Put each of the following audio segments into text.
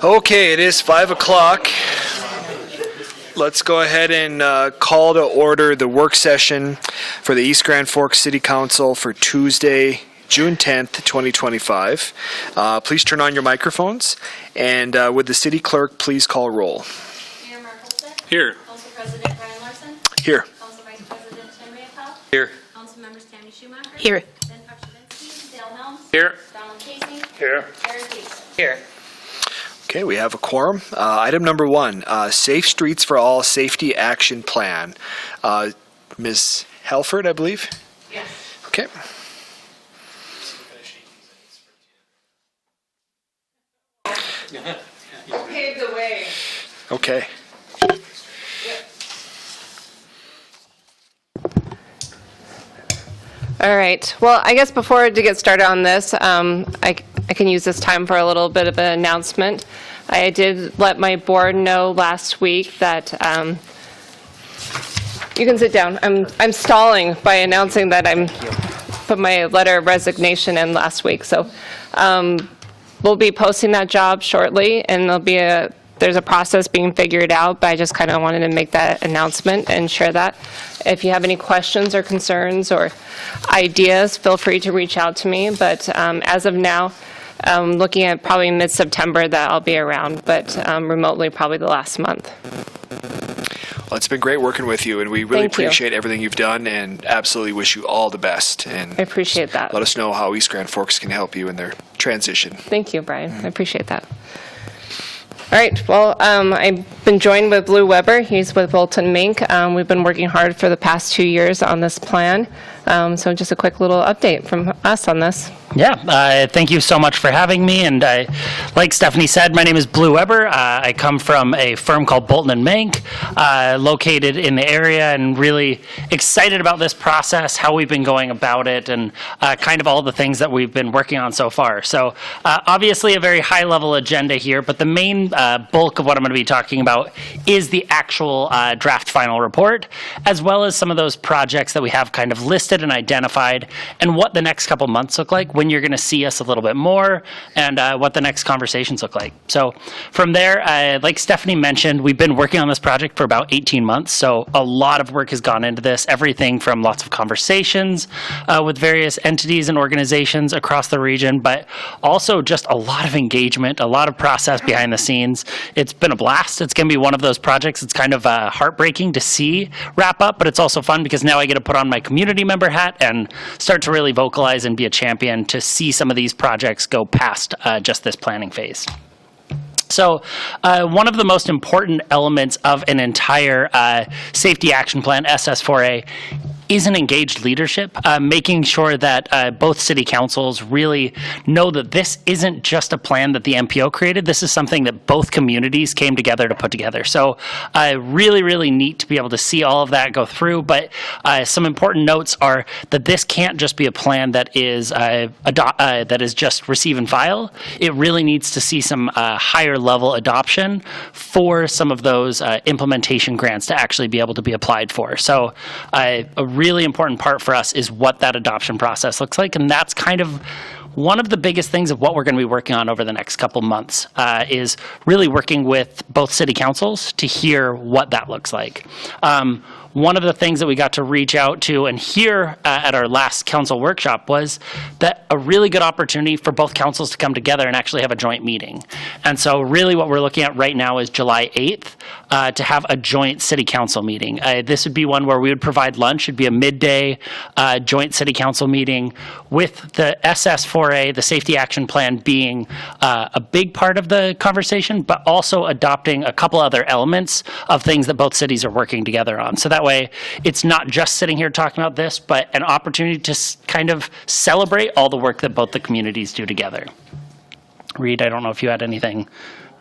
Okay, it is 5 o'clock. Let's go ahead and call to order the work session for the East Grand Forks City Council for Tuesday, June 10th, 2025. Please turn on your microphones, and would the city clerk please call roll? Mayor Markholstead? Here. Council President Brian Larson? Here. Council Vice President Emery? Here. Council Members Tammy Schumacher? Here. Ben Pukshabinsky? Dale Helms? Here. Donald Casey? Here. Eric Gleason? Here. Okay, we have a quorum. Item number 1, Safe Streets for All Safety Action Plan. Ms. Halford, I believe? Yes. Okay. Pave the way. Okay. All right. Well, I guess before to get started on this, I can use this time for a little bit of an announcement. I did let my board know last week that you can sit down. I'm stalling by announcing that I'm put my letter of resignation in last week. So we'll be posting that job shortly, and there's a process being figured out, but I just kind of wanted to make that announcement and share that. If you have any questions or concerns or ideas, feel free to reach out to me. But as of now, looking at probably mid-September that I'll be around, but remotely probably the last month. Well, it's been great working with you, and we really Thank you. appreciate everything you've done and absolutely wish you all the best. And I appreciate that. let us know how East Grand Forks can help you in their transition. Thank you, Brian. I appreciate that. All right. Well, I've been joined with Lou Weber. He's with Bolton Mink. We've been working hard for the past 2 years on this plan. So just a quick little update from us on this. Yeah, thank you so much for having me. And like Stephanie said, my name is Blue Weber. I come from a firm called Bolton Mink, located in the area, and really excited about this process, how we've been going about it, and kind of all the things that we've been working on so far. So obviously a very high-level agenda here, but the main bulk of what I'm going to be talking about is the actual draft final report, as well as some of those projects that we have kind of listed and identified, and what the next couple months look like, when you're going to see us a little bit more, and what the next conversations look like. So from there, like Stephanie mentioned, we've been working on this project for about 18 months, so a lot of work has gone into this, everything from lots of conversations with various entities and organizations across the region, but also just a lot of engagement, a lot of process behind the scenes. It's been a blast. It's going to be one of those projects it's kind of heartbreaking to see wrap up, but it's also fun because now I get to put on my community member hat and start to really vocalize and be a champion to see some of these projects go past just this planning phase. So one of the most important elements of an entire safety action plan, SS4A, is an engaged leadership, making sure that both city councils really know that this isn't just a plan that the MPO created. This is something that both communities came together to put together. So really, really neat to be able to see all of that go through. But some important notes are that this can't just be a plan that is just receive and file. It really needs to see some higher level adoption for some of those implementation grants to actually be able to be applied for. So a really important part for us is what that adoption process looks like, and that's kind of one of the biggest things of what we're going to be working on over the next couple months is really working with both city councils to hear what that looks like. One of the things that we got to reach out to and hear at our last council workshop was that a really good opportunity for both councils to come together and actually have a joint meeting. And so really what we're looking at right now is July 8th to have a joint city council meeting. This would be one where we would provide lunch. It'd be a midday joint city council meeting with the SS4A, the safety action plan, being a big part of the conversation, but also adopting a couple other elements of things that both cities are working together on. So that way, it's not just sitting here talking about this, but an opportunity to kind of celebrate all the work that both the communities do together. Reid, I don't know if you had anything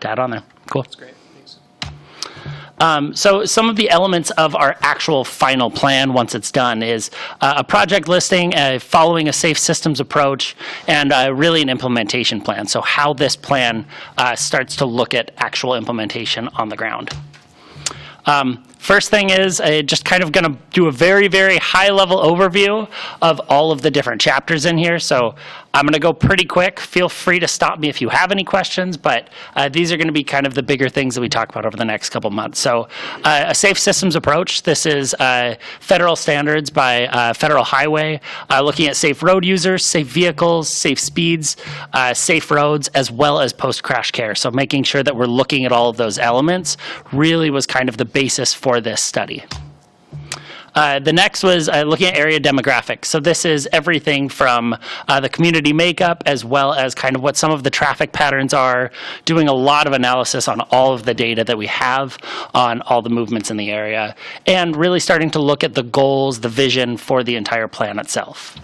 to add on there. Cool. That's great. So some of the elements of our actual final plan once it's done is a project listing, following a safe systems approach, and really an implementation plan. So how this plan starts to look at actual implementation on the ground. First thing is just kind of going to do a very, very high-level overview of all of the different chapters in here. So I'm going to go pretty quick. Feel free to stop me if you have any questions, but these are going to be kind of the bigger things that we talk about over the next couple months. So a safe systems approach. This is federal standards by federal highway, looking at safe road users, safe vehicles, safe speeds, safe roads, as well as post-crash care. So making sure that we're looking at all of those elements really was kind of the basis for this study. The next was looking at area demographics. So this is everything from the community makeup as well as kind of what some of the traffic patterns are, doing a lot of analysis on all of the data that we have on all the movements in the area, and really starting to look at the goals, the vision for the entire plan itself.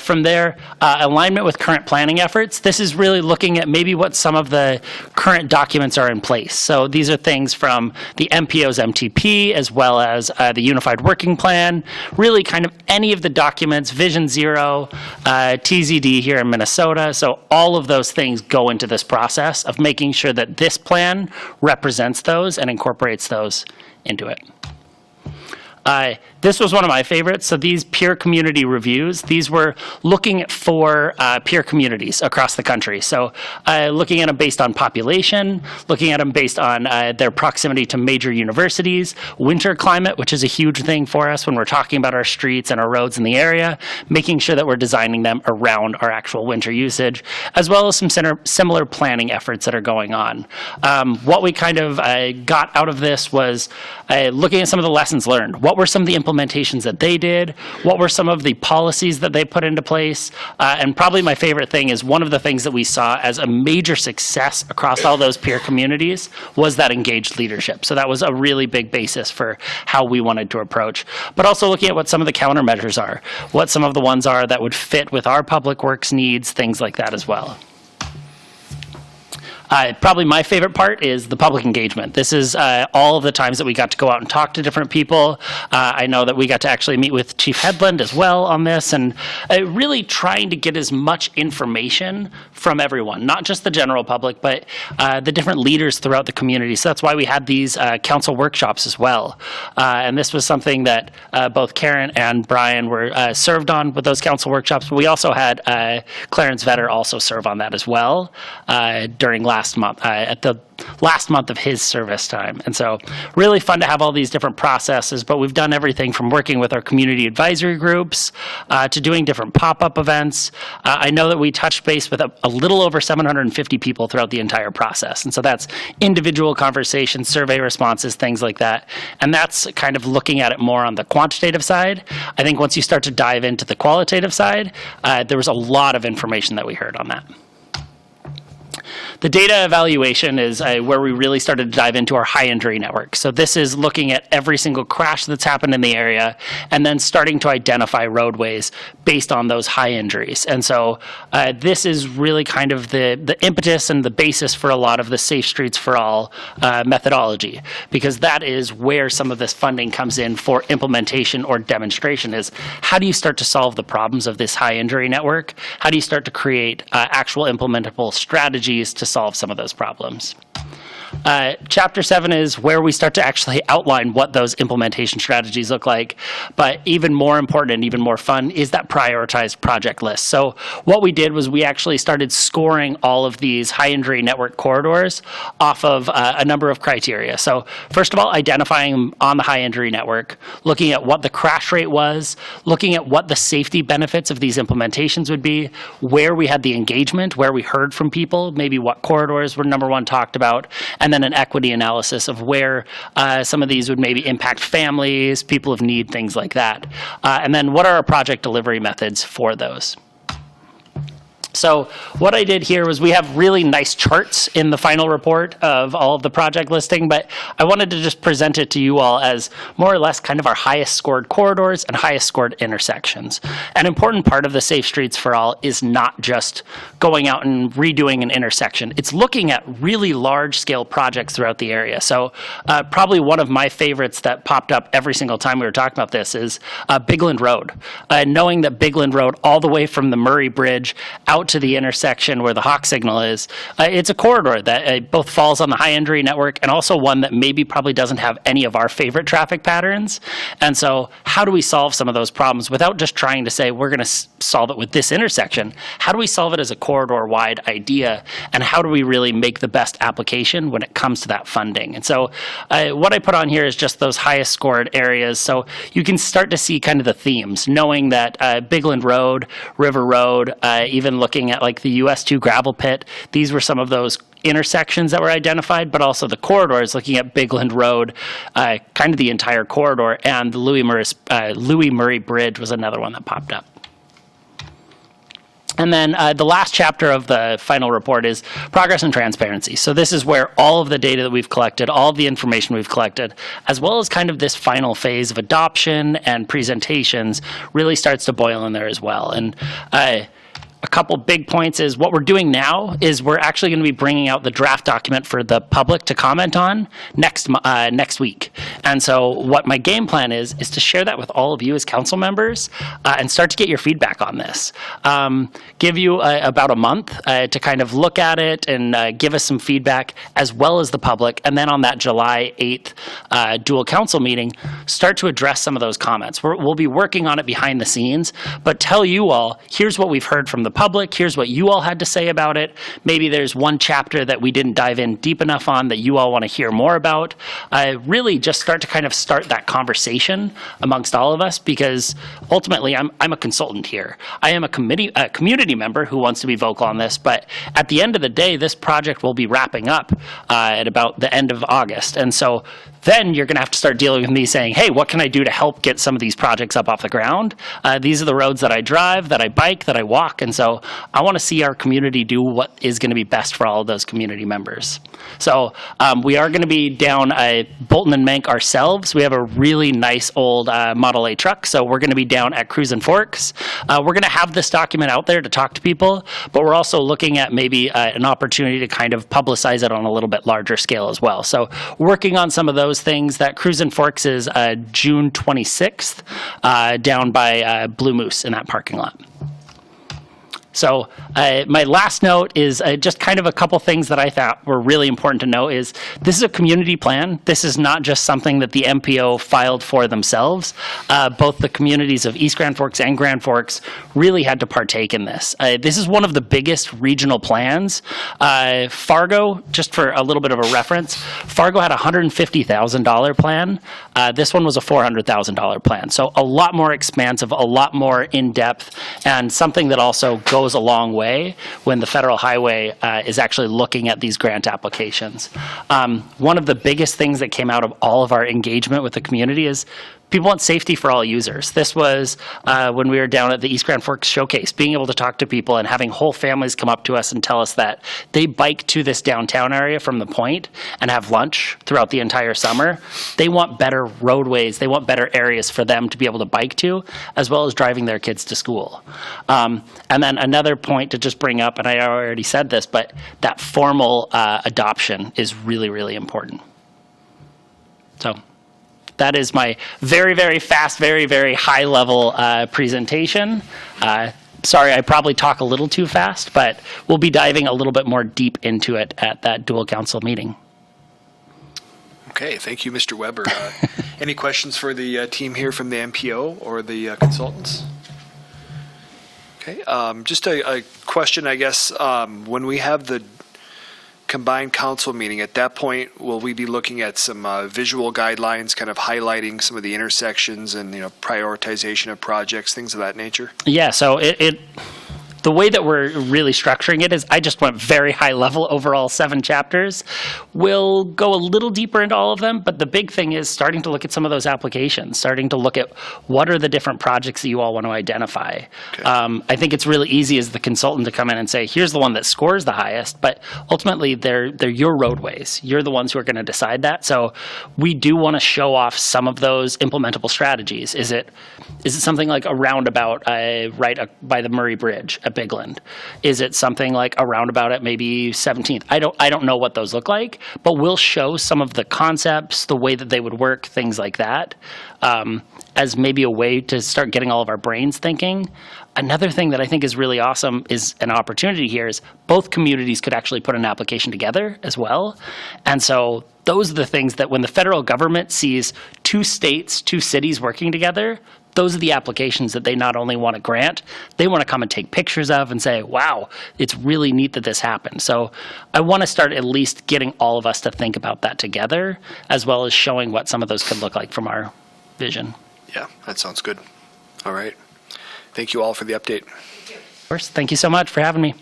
From there, alignment with current planning efforts. This is really looking at maybe what some of the current documents are in place. So these are things from the MPO's MTP as well as the Unified Working Plan, really kind of any of the documents, Vision Zero, TZD here in Minnesota. So all of those things go into this process of making sure that this plan represents those and incorporates those into it. This was one of my favorites. So these peer community reviews, these were looking at 4 peer communities across the country. So looking at them based on population, looking at them based on their proximity to major universities, winter climate, which is a huge thing for us when we're talking about our streets and our roads in the area, making sure that we're designing them around our actual winter usage, as well as some similar planning efforts that are going on. What we kind of got out of this was looking at some of the lessons learned. What were some of the implementations that they did? What were some of the policies that they put into place? And probably my favorite thing is one of the things that we saw as a major success across all those peer communities was that engaged leadership. So that was a really big basis for how we wanted to approach. But also looking at what some of the countermeasures are, what some of the ones are that would fit with our public works needs, things like that as well. Probably my favorite part is the public engagement. This is all of the times that we got to go out and talk to different people. I know that we got to actually meet with Chief Hedlund as well on this, and really trying to get as much information from everyone, not just the general public, but the different leaders throughout the community. So that's why we had these council workshops as well. And this was something that both Karen and Brian were served on with those council workshops. But we also had Clarence Vetter also serve on that as well during last month, at the last month of his service time. And so really fun to have all these different processes, but we've done everything from working with our community advisory groups to doing different pop-up events. I know that we touched base with a little over 750 people throughout the entire process. And so that's individual conversations, survey responses, things like that. And that's kind of looking at it more on the quantitative side. I think once you start to dive into the qualitative side, there was a lot of information that we heard on that. The data evaluation is where we really started to dive into our high injury network. So this is looking at every single crash that's happened in the area and then starting to identify roadways based on those high injuries. And so this is really kind of the impetus and the basis for a lot of the Safe Streets for All methodology, because that is where some of this funding comes in for implementation or demonstration. Is how do you start to solve the problems of this high injury network? How do you start to create actual implementable strategies to solve some of those problems? Chapter 7 is where we start to actually outline what those implementation strategies look like. But even more important and even more fun is that prioritized project list. So what we did was we actually started scoring all of these high injury network corridors off of a number of criteria. So first of all, identifying on the high injury network, looking at what the crash rate was, looking at what the safety benefits of these implementations would be, where we had the engagement, where we heard from people, maybe what corridors were number one talked about, and then an equity analysis of where some of these would maybe impact families, people of need, things like that. And then what are our project delivery methods for those? So what I did here was we have really nice charts in the final report of all of the project listing, but I wanted to just present it to you all as more or less kind of our highest scored corridors and highest scored intersections. An important part of the Safe Streets for All is not just going out and redoing an intersection. It's looking at really large scale projects throughout the area. So probably one of my favorites that popped up every single time we were talking about this is Bigland Road. Knowing that Bigland Road all the way from the Murray Bridge out out to the intersection where the Hawk signal is, it's a corridor that both falls on the high entry network and also one that maybe probably doesn't have any of our favorite traffic patterns. And so how do we solve some of those problems without just trying to say we're going to solve it with this intersection? How do we solve it as a corridor-wide idea, and how do we really make the best application when it comes to that funding? And so what I put on here is just those highest scored areas, so you can start to see kind of the themes, knowing that Bigland Road, River Road, even looking at like the US 2 gravel pit, these were some of those intersections that were identified, but also the corridors, looking at Bigland Road, kind of the entire corridor, and the Louis Murray Bridge was another one that popped up. And then the last chapter of the final report is progress and transparency. So this is where all of the data that we've collected, all of the information we've collected, as well as kind of this final phase of adoption and presentations really starts to boil in there as well. And a couple big points is what we're doing now is we're actually going to be bringing out the draft document for the public to comment on next week. And so what my game plan is to share that with all of you as council members and start to get your feedback on this. Give you about a month to kind of look at it and give us some feedback, as well as the public. And then on that July 8th dual council meeting, start to address some of those comments. We'll be working on it behind the scenes, but tell you all, here's what we've heard from the public, here's what you all had to say about it. Maybe there's one chapter that we didn't dive in deep enough on that you all want to hear more about. Really just start that conversation amongst all of us, because ultimately I'm a consultant here. I am a community member who wants to be vocal on this, but at the end of the day, this project will be wrapping up at about the end of August. And so then you're going to have to start dealing with me saying, hey, what can I do to help get some of these projects up off the ground? These are the roads that I drive, that I bike, that I walk. And so I want to see our community do what is going to be best for all of those community members. So we are going to be down Bolton and Mank ourselves. We have a really nice old Model A truck. So we're going to be down at Cruisin' Forks. We're going to have this document out there to talk to people, but we're also looking at maybe an opportunity to kind of publicize it on a little bit larger scale as well. So working on some of those things. That Cruisin' Forks is June 26th down by Blue Moose in that parking lot. So my last note is just kind of a couple things that I thought were really important to know is this is a community plan. This is not just something that the MPO filed for themselves. Both the communities of East Grand Forks and Grand Forks really had to partake in this. This is one of the biggest regional plans. Fargo, just for a little bit of a reference, Fargo had a $150,000 plan. This one was a $400,000 plan. So a lot more expansive, a lot more in-depth, and something that also goes a long way when the federal highway is actually looking at these grant applications. One of the biggest things that came out of all of our engagement with the community is people want safety for all users. This was when we were down at the East Grand Forks Showcase, being able to talk to people and having whole families come up to us and tell us that they bike to this downtown area from the point and have lunch throughout the entire summer. They want better roadways. They want better areas for them to be able to bike to, as well as driving their kids to school. And then another point to just bring up, and I already said this, but that formal adoption is really, really important. So that is my very, very fast, very, very high level presentation. Sorry, I probably talk a little too fast, but we'll be diving a little bit more deep into it at that dual council meeting. Okay, thank you, Mr. Weber. Any questions for the team here from the MPO or the consultants? Okay, just a question, I guess. When we have the combined council meeting, at that point, will we be looking at some visual guidelines, kind of highlighting some of the intersections and prioritization of projects, things of that nature? Yeah, so the way that we're really structuring it is I just went very high level over all 7 chapters. We'll go a little deeper into all of them, but the big thing is starting to look at some of those applications, starting to look at what are the different projects that you all want to identify. Okay. I think it's really easy as the consultant to come in and say, here's the one that scores the highest, but ultimately they're your roadways. You're the ones who are going to decide that. So we do want to show off some of those implementable strategies. Is it something like a roundabout right by the Murray Bridge at Bigland? Is it something like a roundabout at maybe 17th? I don't know what those look like, but we'll show some of the concepts, the way that they would work, things like that, as maybe a way to start getting all of our brains thinking. Another thing that I think is really awesome is an opportunity here is both communities could actually put an application together as well. And so those are the things that when the federal government sees two states, two cities working together, those are the applications that they not only want to grant, they want to come and take pictures of and say, wow, it's really neat that this happened. So I want to start at least getting all of us to think about that together, as well as showing what some of those could look like from our vision. Yeah, that sounds good. All right. Thank you all for the update. Of course, thank you so much for having me.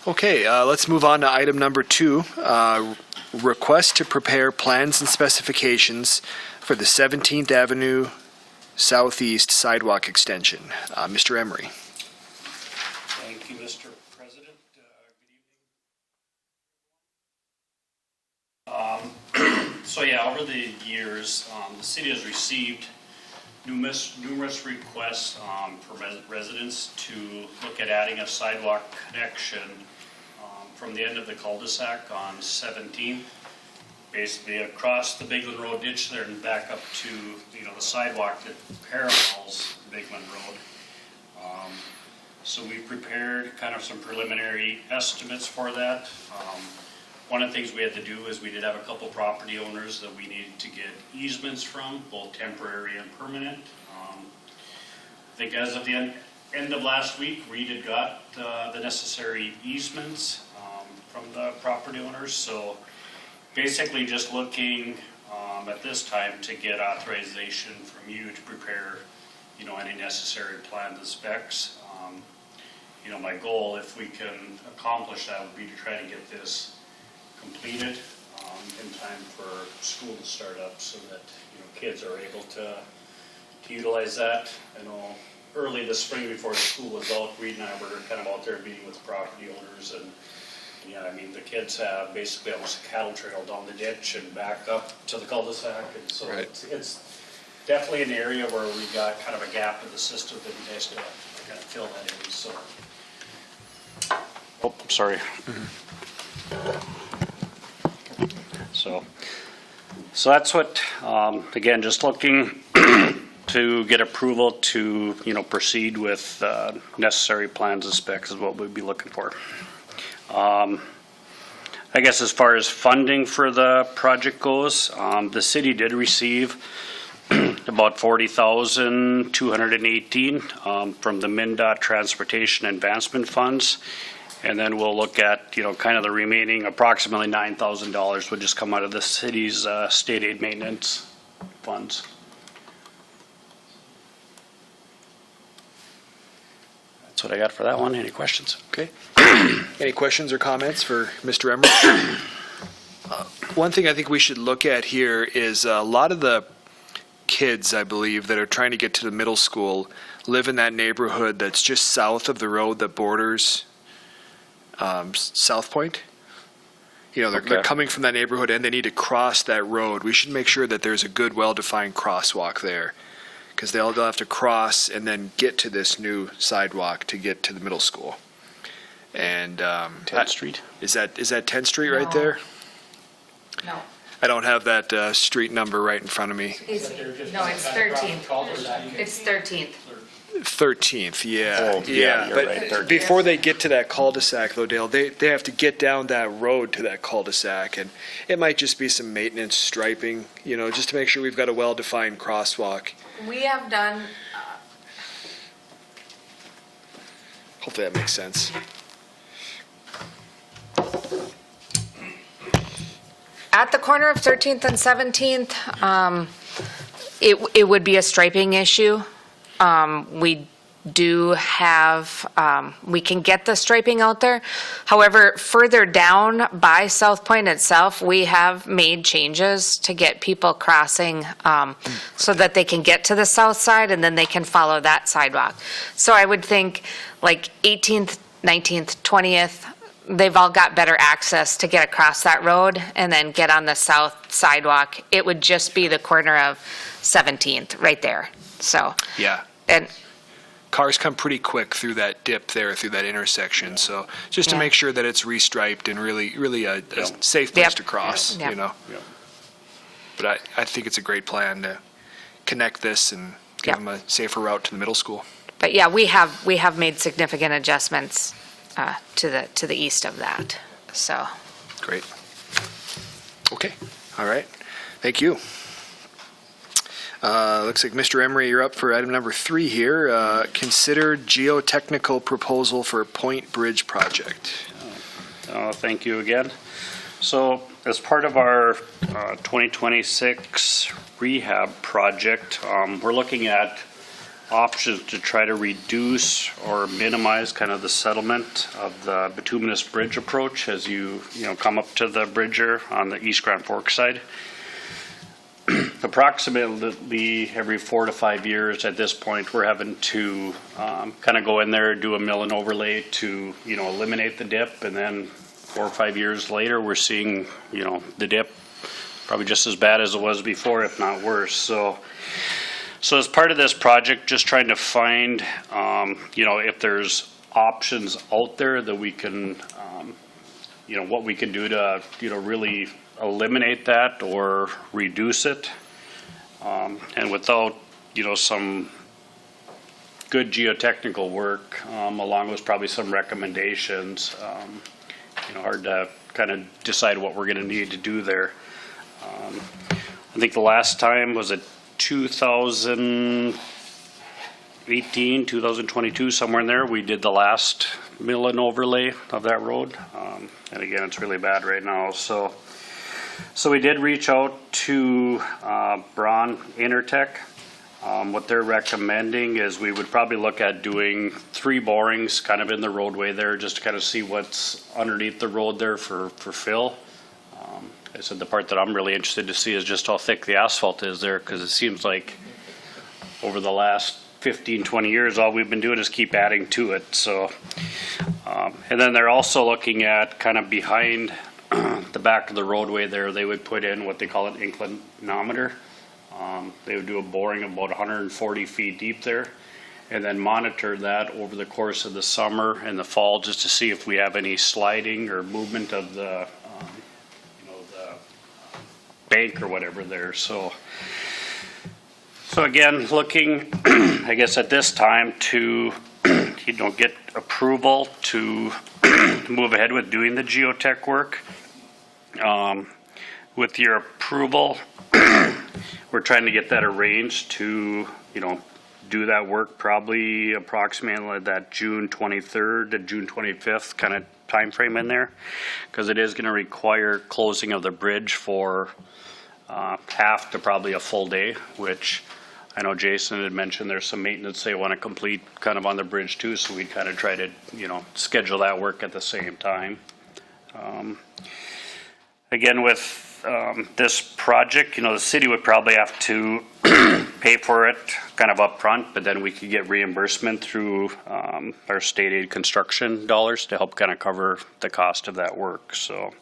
Okay, let's move on to item number 2. Request to prepare plans and specifications for the 17th Avenue Southeast Sidewalk Extension. Mr. Emery. Thank you, Mr. President. Good evening. So yeah, over the years, the city has received numerous requests from residents to look at adding a sidewalk connection from the end of the cul-de-sac on 17th, basically across the Bigland Road ditch there and back up to, the sidewalk that parallels Bigland Road. So we prepared kind of some preliminary estimates for that. One of the things we had to do is we did have a couple property owners that we needed to get easements from, both temporary and permanent. I think as of the end of last week, Reid had got the necessary easements from the property owners. So basically just looking at this time to get authorization from you to prepare, any necessary plans and specs. My goal, if we can accomplish that, would be to try to get this completed in time for school to start up, so that kids are able to utilize that. I know early this spring before the school was out, Reid and I were kind of out there meeting with the property owners, and the kids have basically almost a cattle trail down the ditch and back up to the cul-de-sac, and so Right. it's definitely an area where we got kind of a gap in the system that you guys got to kind of fill that in. So, oh, I'm sorry. So that's what, again, just looking to get approval to, proceed with necessary plans and specs is what we'd be looking for. I guess as far as funding for the project goes, the city did receive about $40,218 from the MnDOT Transportation Advancement Funds. And then we'll look at, kind of the remaining approximately $9,000 would just come out of the city's state aid maintenance funds. That's what I got for that one. Any questions? Okay. Any questions or comments for Mr. Emery? One thing I think we should look at here is a lot of the kids, I believe, that are trying to get to the middle school live in that neighborhood that's just south of the road that borders South Point. They're coming from that neighborhood and they need to cross that road. We should make sure that there's a good, well-defined crosswalk there, because they'll have to cross and then get to this new sidewalk to get to the middle school. And 10th Street? Is that 10th Street right there? No. I don't have that street number right in front of me. No, it's 13th. It's 13th. 13th, yeah. Oh, yeah, you're but right, 13th. before they get to that cul-de-sac, though, Dale, they have to get down that road to that cul-de-sac, and it might just be some maintenance striping, just to make sure we've got a well-defined crosswalk. We have done, Hopefully that makes sense. at the corner of 13th and 17th, it would be a striping issue. We do have, we can get the striping out there. However, further down by South Point itself, we have made changes to get people crossing so that they can get to the south side and then they can follow that sidewalk. So I would think like 18th, 19th, 20th, they've all got better access to get across that road and then get on the south sidewalk. It would just be the corner of 17th right there. So. Yeah. And Cars come pretty quick through that dip there, through that intersection. So just to Yeah. make sure that it's restriped and really a safe place Yep. to cross, Yep. Yeah. But I think it's a great plan to connect this and give Yep. them a safer route to the middle school. But yeah, we have made significant adjustments to the east of that, so. Great. Okay, all right. Thank you. Looks like Mr. Emery, you're up for item number 3 here. Consider geotechnical proposal for Point Bridge project. Thank you again. So as part of our 2026 rehab project, we're looking at options to try to reduce or minimize kind of the settlement of the bituminous bridge approach as you come up to the bridger on the East Grand Forks side. Approximately every 4 to 5 years at this point, we're having to kind of go in there, do a mill and overlay to eliminate the dip, and then 4 or 5 years later, we're seeing the dip probably just as bad as it was before, if not worse. So as part of this project, just trying to find, if there's options out there that we can, what we can do to, really eliminate that or reduce it. And without, some good geotechnical work, along with probably some recommendations, hard to kind of decide what we're going to need to do there. I think the last time was a 2018, 2022, somewhere in there, we did the last mill and overlay of that road. And again, it's really bad right now. So we did reach out to Braun Intertech. What they're recommending is we would probably look at doing 3 borings kind of in the roadway there, just to kind of see what's underneath the road there for fill. I said the part that I'm really interested to see is just how thick the asphalt is there, because it seems like over the last 15, 20 years, all we've been doing is keep adding to it. So, and then they're also looking at kind of behind the back of the roadway there, they would put in what they call an inclinometer. They would do a boring about 140 feet deep there, and then monitor that over the course of the summer and the fall, just to see if we have any sliding or movement of the bank or whatever there. So again, looking, I guess at this time to, get approval to move ahead with doing the geotech work. With your approval, we're trying to get that arranged to, do that work probably approximately that June 23rd to June 25th kind of time frame in there, because it is going to require closing of the bridge for half to probably a full day, which I know Jason had mentioned there's some maintenance they want to complete kind of on the bridge too, so we'd kind of try to, schedule that work at the same time. Again, with this project, the city would probably have to pay for it kind of upfront, but then we could get reimbursement through our state aid construction dollars to help kind of cover the cost of that work. So,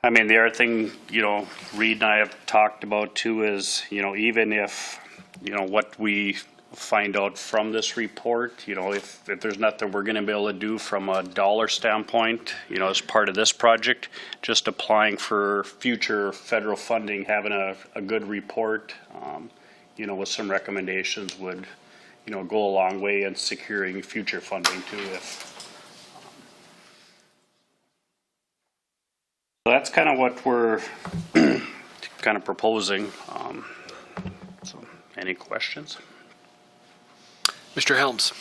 the other thing, Reid and I have talked about too is, even if, what we find out from this report, if there's nothing we're going to be able to do from a dollar standpoint, as part of this project, just applying for future federal funding, having a good report, with some recommendations would, go a long way in securing future funding too. So that's kind of what we're kind of proposing. So any questions? Mr. Helms.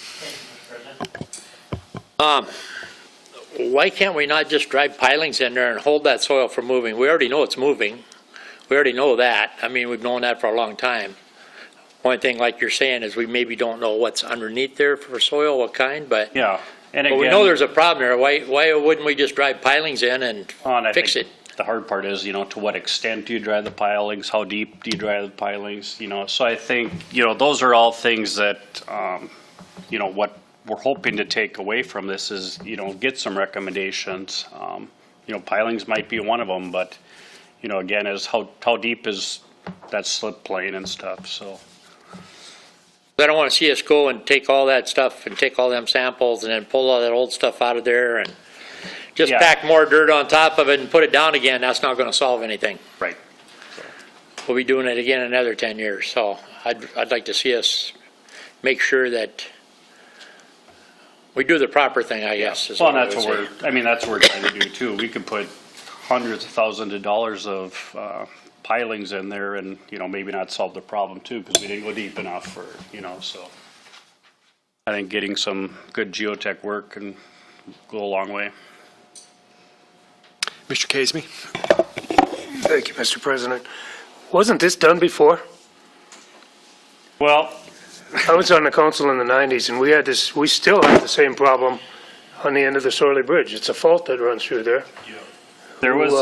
Why can't we not just drive pilings in there and hold that soil from moving? We already know it's moving. We already know that. We've known that for a long time. One thing, like you're saying, is we maybe don't know what's underneath there for soil, what kind, but Yeah. And again, we know there's a problem there. Why wouldn't we just drive pilings in and fix it? The hard part is, to what extent do you drive the pilings? How deep do you drive the pilings? So I think, those are all things that, what we're hoping to take away from this is, get some recommendations. Pilings might be one of them, but, again, is how deep is that slip plane and stuff, so. I don't want to see us go and take all that stuff and take all them samples and then pull all that old stuff out of there and just Yeah. pack more dirt on top of it and put it down again, that's not gonna solve anything. Right. We'll be doing it again in another 10 years, so I'd like to see us make sure that we do the proper thing, I guess. is Well, what I and that's would what say. that's what we're trying to do too. We could put hundreds of thousands of dollars of pilings in there and, maybe not solve the problem too, because we didn't go deep enough or, so. I think getting some good geotech work can go a long way. Mr. Casey? Thank you, Mr. President. Wasn't this done before? Well, I was on the council in the 90s, and we still have the same problem on the end of the Sorley Bridge. It's a fault that runs through there. there was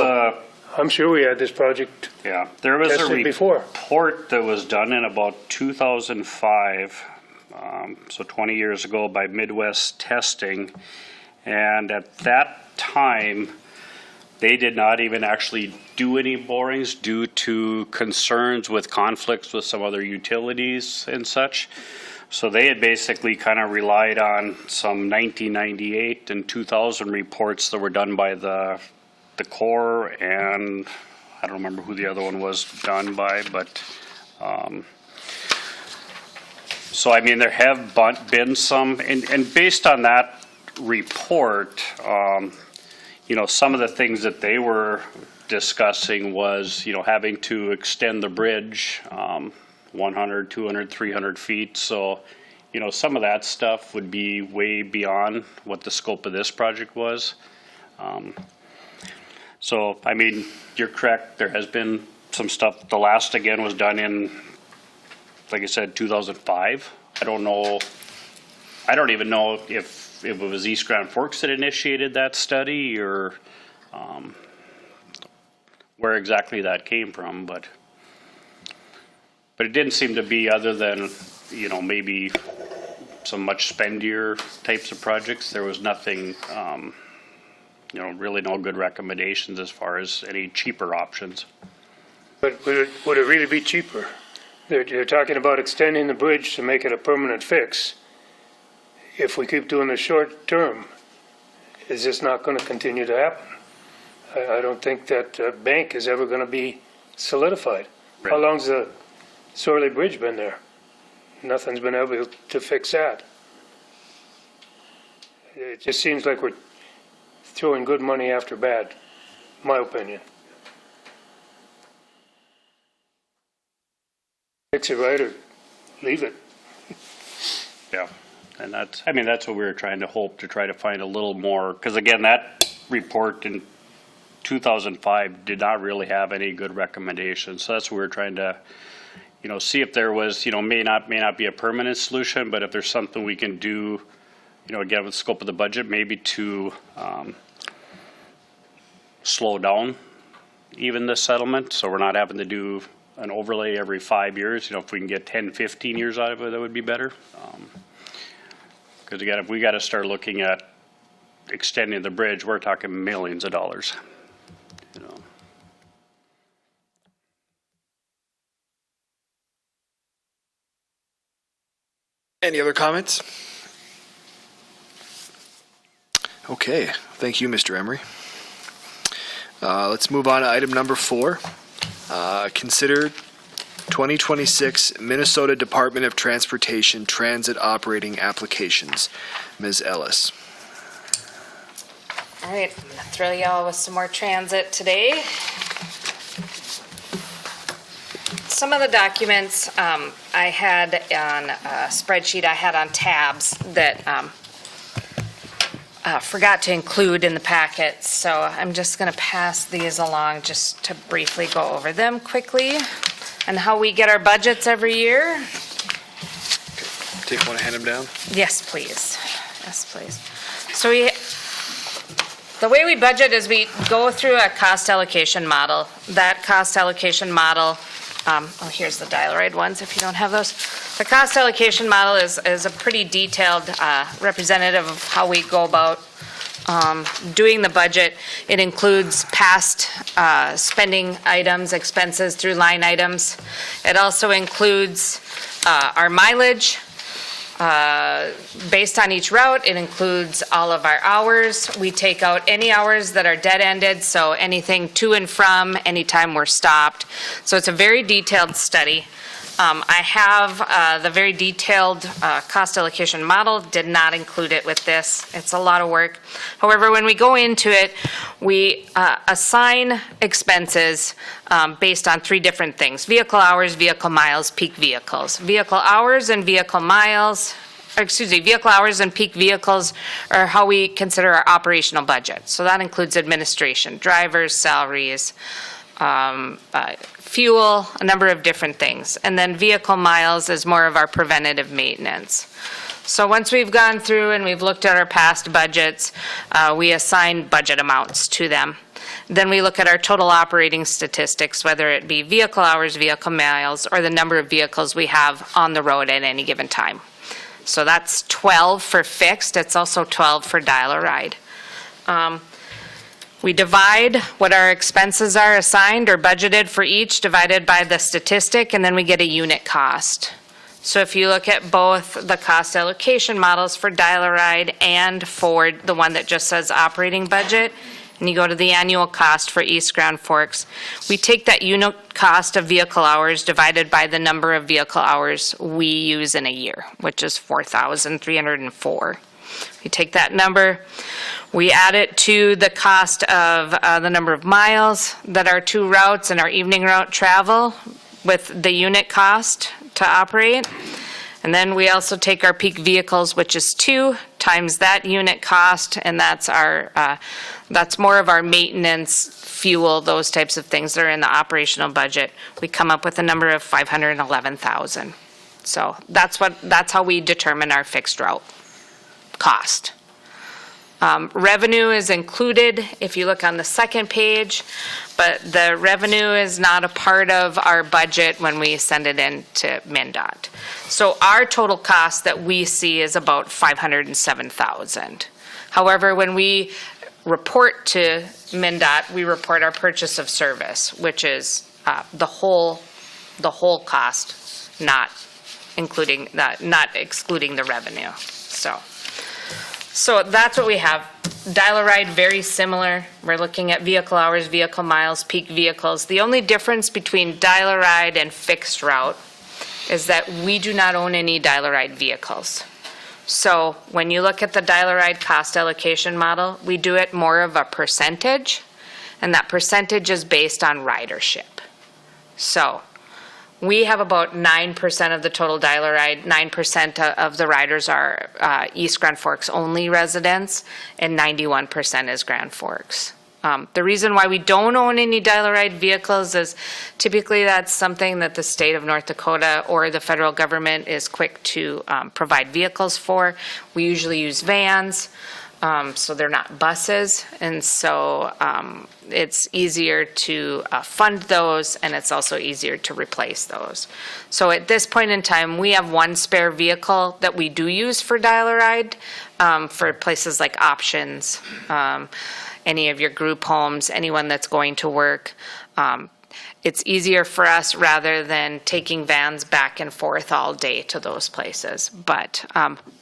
I'm sure we had this project there was a tested before. report that was done in about 2005, so 20 years ago by Midwest Testing. And at that time, they did not even actually do any borings due to concerns with conflicts with some other utilities and such. So they had basically kind of relied on some 1998 and 2000 reports that were done by the Corps, and I don't remember who the other one was done by, but so I mean there have been some, and based on that report, some of the things that they were discussing was, having to extend the bridge 100, 200, 300 feet. So, some of that stuff would be way beyond what the scope of this project was. So, I mean, you're correct. There has been some stuff. The last, again, was done in, like I said, 2005. I don't know. I don't even know if it was East Grand Forks that initiated that study or where exactly that came from, but it didn't seem to be, other than, maybe some much spendier types of projects. There was nothing, really no good recommendations as far as any cheaper options. But would it really be cheaper? They're talking about extending the bridge to make it a permanent fix. If we keep doing the short term, is this not going to continue to happen? I don't think that bank is ever going to be solidified. Right. How long's the Sorley Bridge been there? Nothing's been able to fix that. It just seems like we're throwing good money after bad, my opinion. Fix it right or leave it. Yeah. And that's what we were trying to hope to try to find a little more, because again, that report in 2005 did not really have any good recommendations. So that's what we were trying to, see if there was, may not be a permanent solution, but if there's something we can do, again, with the scope of the budget, maybe to slow down even the settlement, so we're not having to do an overlay every 5 years. If we can get 10, 15 years out of it, that would be better. Because again, if we got to start looking at extending the bridge, we're talking millions of dollars. Any other comments? Okay, thank you, Mr. Emery. Let's move on to item number 4. Consider 2026 Minnesota Department of Transportation Transit Operating Applications. Ms. Ellis. All right, I'm gonna thrill y'all with some more transit today. Some of the documents I had on a spreadsheet I had on tabs that forgot to include in the packet, so I'm just gonna pass these along just to briefly go over them quickly and how we get our budgets every year. Take one and hand them down. Yes, please. Yes, please. So the way we budget is we go through a cost allocation model. That cost allocation model, here's the dial-ride ones if you don't have those. The cost allocation model is a pretty detailed representative of how we go about doing the budget. It includes past spending items, expenses through line items. It also includes our mileage, Based on each route, it includes all of our hours. We take out any hours that are dead-ended, so anything to and from, anytime we're stopped. So it's a very detailed study. I have the very detailed cost allocation model, did not include it with this. It's a lot of work. However, when we go into it, we assign expenses based on 3 different things: vehicle hours, vehicle miles, peak vehicles. Vehicle hours and vehicle miles, vehicle hours and peak vehicles are how we consider our operational budget. So that includes administration, drivers, salaries, fuel, a number of different things. And then vehicle miles is more of our preventative maintenance. So once we've gone through and we've looked at our past budgets, we assign budget amounts to them. Then we look at our total operating statistics, whether it be vehicle hours, vehicle miles, or the number of vehicles we have on the road at any given time. So that's 12 for fixed. It's also 12 for dial-a-ride. We divide what our expenses are assigned or budgeted for each, divided by the statistic, and then we get a unit cost. So if you look at both the cost allocation models for dial-a-ride and for the one that just says operating budget, and you go to the annual cost for East Grand Forks, we take that unit cost of vehicle hours divided by the number of vehicle hours we use in a year, which is 4,304. We take that number, we add it to the cost of the number of miles that our 2 routes and our evening route travel with the unit cost to operate. And then we also take our peak vehicles, which is 2, times that unit cost, and that's more of our maintenance, fuel, those types of things that are in the operational budget. We come up with a number of 511,000. So that's how we determine our fixed route cost. Revenue is included if you look on the second page, but the revenue is not a part of our budget when we send it in to MnDOT. So our total cost that we see is about 507,000. However, when we report to MnDOT, we report our purchase of service, which is the whole cost, not excluding the revenue. So that's what we have. Dial-a-ride, very similar. We're looking at vehicle hours, vehicle miles, peak vehicles. The only difference between dial-a-ride and fixed route is that we do not own any dial-a-ride vehicles. So when you look at the dial-a-ride cost allocation model, we do it more of a percentage, and that percentage is based on ridership. So we have about 9% of the total dial-a-ride. 9% of the riders are East Grand Forks only residents, and 91% is Grand Forks. The reason why we don't own any dial-a-ride vehicles is typically that's something that the state of North Dakota or the federal government is quick to provide vehicles for. We usually use vans, so they're not buses, and so it's easier to fund those, and it's also easier to replace those. So at this point in time, we have 1 spare vehicle that we do use for dial-a-ride for places like options, any of your group homes, anyone that's going to work. It's easier for us rather than taking vans back and forth all day to those places. But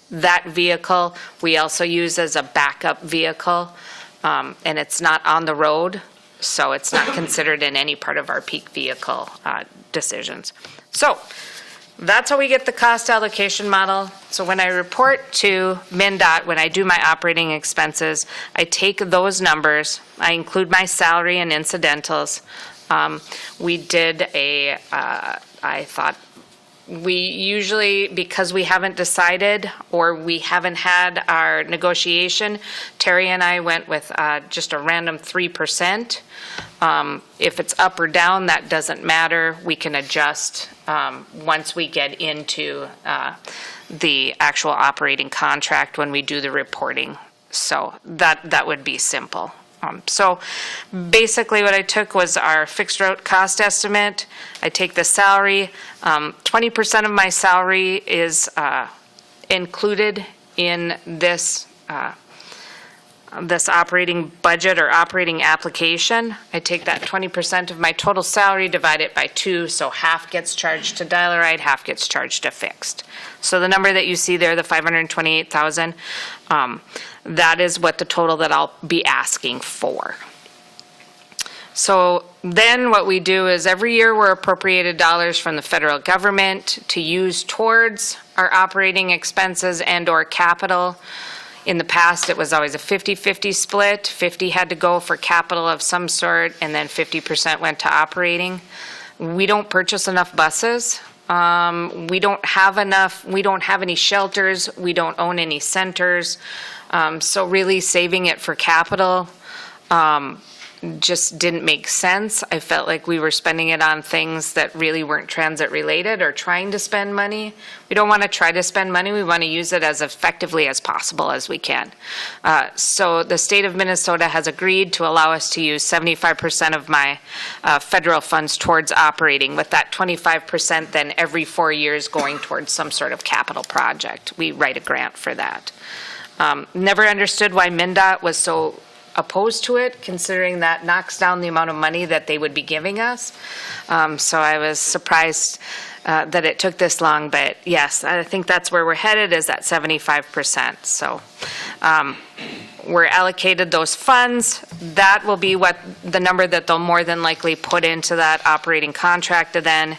that vehicle we also use as a backup vehicle, and it's not on the road, so it's not considered in any part of our peak vehicle decisions. So that's how we get the cost allocation model. So when I report to MnDOT, when I do my operating expenses, I take those numbers, I include my salary and incidentals. We did I thought we usually, because we haven't decided or we haven't had our negotiation, Terry and I went with just a random 3%. If it's up or down, that doesn't matter. We can adjust once we get into the actual operating contract when we do the reporting. So that would be simple. So basically what I took was our fixed route cost estimate. I take the salary. 20% of my salary is included in this this operating budget or operating application. I take that 20% of my total salary, divide it by 2, so half gets charged to dial-a-ride, half gets charged to fixed. So the number that you see there, the 528,000, that is what the total that I'll be asking for. So then what we do is every year we're appropriated dollars from the federal government to use towards our operating expenses and or capital. In the past, it was always a 50-50 split. 50 had to go for capital of some sort, and then 50% went to operating. We don't purchase enough buses. We don't have any shelters. We don't own any centers. So really saving it for capital just didn't make sense. I felt like we were spending it on things that really weren't transit related or trying to spend money. We don't want to try to spend money. We want to use it as effectively as possible as we can. So the state of Minnesota has agreed to allow us to use 75% of my federal funds towards operating, with that 25% then every 4 years going towards some sort of capital project. We write a grant for that. Never understood why MnDOT was so opposed to it, considering that knocks down the amount of money that they would be giving us. So I was surprised that it took this long, but yes, I think that's where we're headed, is at 75%. So we're allocated those funds. That will be what the number that they'll more than likely put into that operating contract then.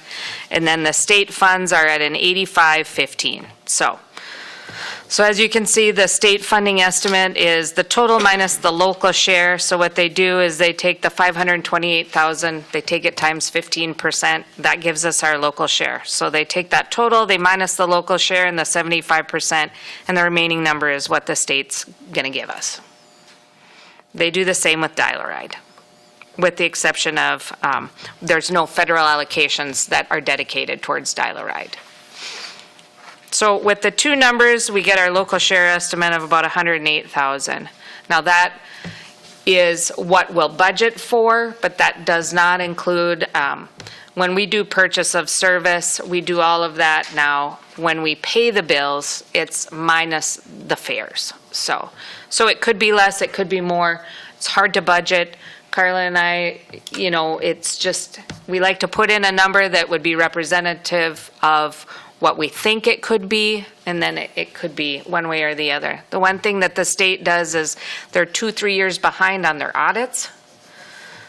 And then the state funds are at an 85-15. So as you can see, the state funding estimate is the total minus the local share. So what they do is they take the 528,000, they take it times 15%. That gives us our local share. So they take that total, they minus the local share and the 75%, and the remaining number is what the state's going to give us. They do the same with dial-a-ride, with the exception of there's no federal allocations that are dedicated towards dial-a-ride. So with the two numbers, we get our local share estimate of about 108,000. Now that is what we'll budget for, but that does not include, when we do purchase of service, we do all of that now. When we pay the bills, it's minus the fares. So it could be less, it could be more. It's hard to budget. Carla and I, it's just, we like to put in a number that would be representative of what we think it could be, and then it could be one way or the other. The one thing that the state does is they're 2-3 years behind on their audits.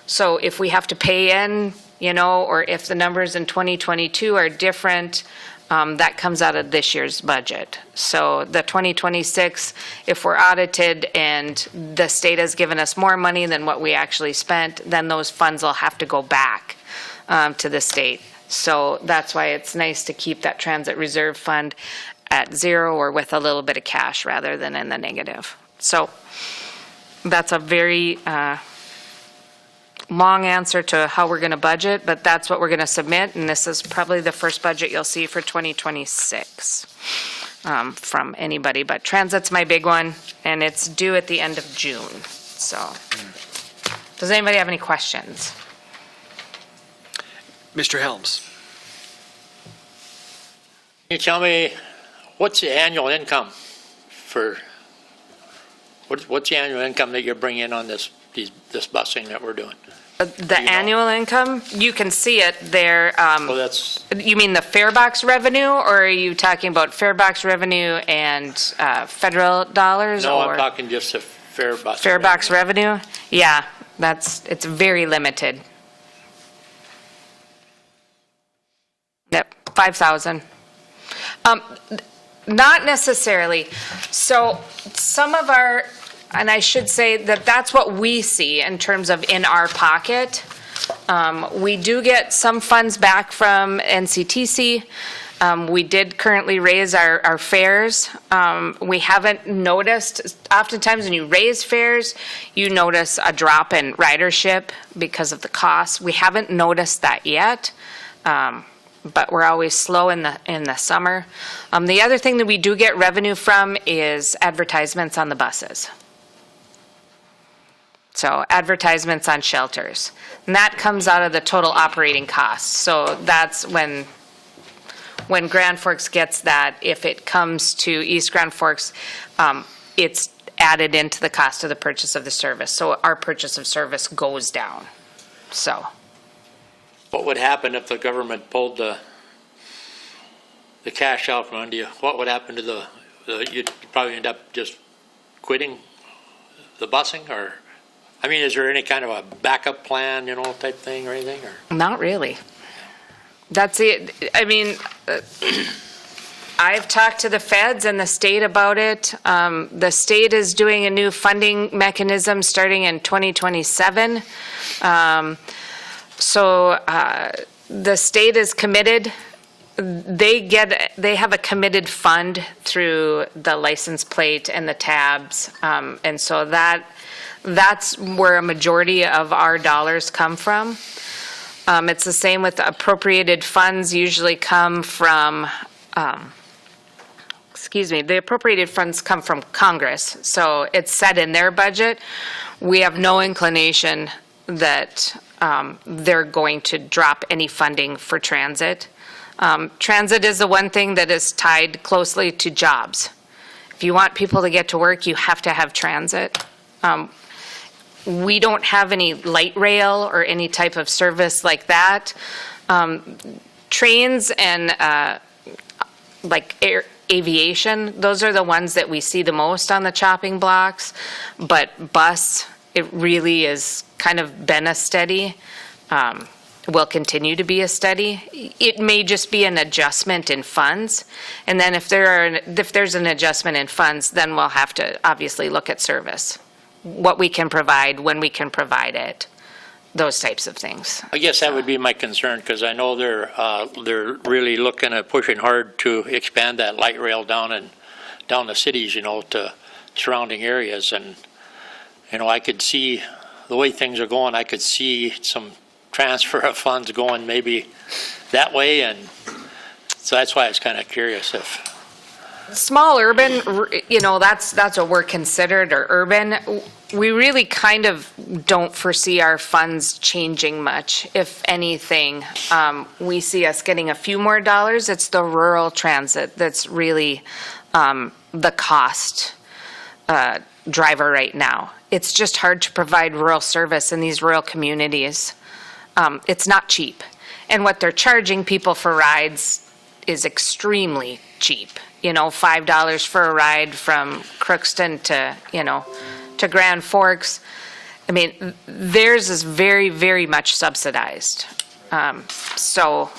So if we have to pay in, or if the numbers in 2022 are different, that comes out of this year's budget. So the 2026, if we're audited and the state has given us more money than what we actually spent, then those funds will have to go back to the state. So that's why it's nice to keep that transit reserve fund at 0 or with a little bit of cash rather than in the negative. So that's a very long answer to how we're going to budget, but that's what we're going to submit, and this is probably the first budget you'll see for 2026 from anybody. But transit's my big one, and it's due at the end of June. So does anybody have any questions? Mr. Helms. Can you tell me, what's the annual income what's the annual income that you're bringing in on this busing that we're doing? The annual income, you can see it there. Well, that's, You mean the farebox revenue, or are you talking about farebox revenue and federal dollars? no, or I'm talking just the fare bus. farebox revenue? Yeah, it's very limited. Yep, 5,000. Not necessarily. So some of our, and I should say that that's what we see in terms of in our pocket. We do get some funds back from NCTC. We did currently raise our fares. We haven't noticed, oftentimes when you raise fares, you notice a drop in ridership because of the cost. We haven't noticed that yet. But we're always slow in the summer. The other thing that we do get revenue from is advertisements on the buses. So advertisements on shelters. And that comes out of the total operating costs. So that's when Grand Forks gets that. If it comes to East Grand Forks, it's added into the cost of the purchase of the service. So our purchase of service goes down. So What would happen if the government pulled the cash out from under you? What would happen to you'd probably end up just quitting the busing, or, I mean, is there any kind of a backup plan, type thing or anything, or? not really. That's it. I mean, I've talked to the feds and the state about it. The state is doing a new funding mechanism starting in 2027. So the state is committed. They have a committed fund through the license plate and the tabs. And so that's where a majority of our dollars come from. It's the same with the appropriated funds usually come from, the appropriated funds come from Congress. So it's set in their budget. We have no inclination that they're going to drop any funding for transit. Transit is the one thing that is tied closely to jobs. If you want people to get to work, you have to have transit. We don't have any light rail or any type of service like that. Trains and aviation, those are the ones that we see the most on the chopping blocks. But bus, it really is kind of been a steady. Will continue to be a study. It may just be an adjustment in funds, and then if there's an adjustment in funds, then we'll have to obviously look at service, what we can provide, when we can provide it, those types of things. I guess that would be my concern, because I know they're really looking at pushing hard to expand that light rail down the cities, to surrounding areas, and I could see the way things are going. I could see some transfer of funds going maybe that way, and so that's why I was kind of curious if. Small urban, that's what we're considered, or urban. We really kind of don't foresee our funds changing much. If anything, we see us getting a few more dollars. It's the rural transit that's really the cost driver right now. It's just hard to provide rural service in these rural communities. It's not cheap. And what they're charging people for rides is extremely cheap. $5 for a ride from Crookston to Grand Forks. I mean, theirs is very, very much subsidized. So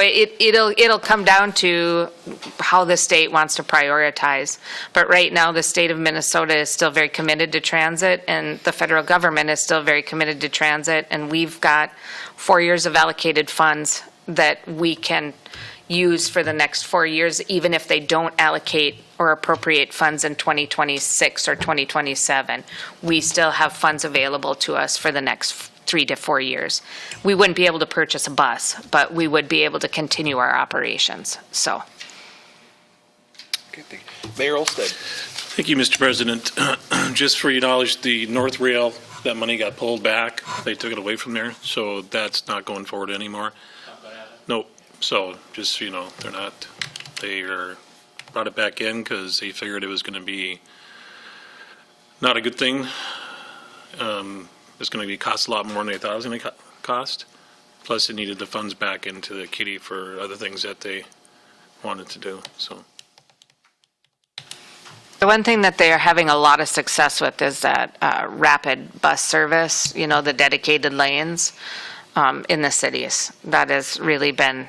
it'll come down to how the state wants to prioritize. But right now, the state of Minnesota is still very committed to transit, and the federal government is still very committed to transit. And we've got 4 years of allocated funds that we can use for the next 4 years, even if they don't allocate or appropriate funds in 2026 or 2027. We still have funds available to us for the next 3 to 4 years. We wouldn't be able to purchase a bus, but we would be able to continue our operations. So. Okay, thank you. Mayor Olsted. Thank you, Mr. President. Just for your knowledge, the North Rail, that money got pulled back. They took it away from there, so that's not going forward anymore. Nope. So just so you know, they brought it back in because they figured it was going to be not a good thing. It's going to cost a lot more than they thought it was going to cost. Plus, it needed the funds back into the kitty for other things that they wanted to do. So. The one thing that they are having a lot of success with is that rapid bus service, the dedicated lanes in the cities. That has really been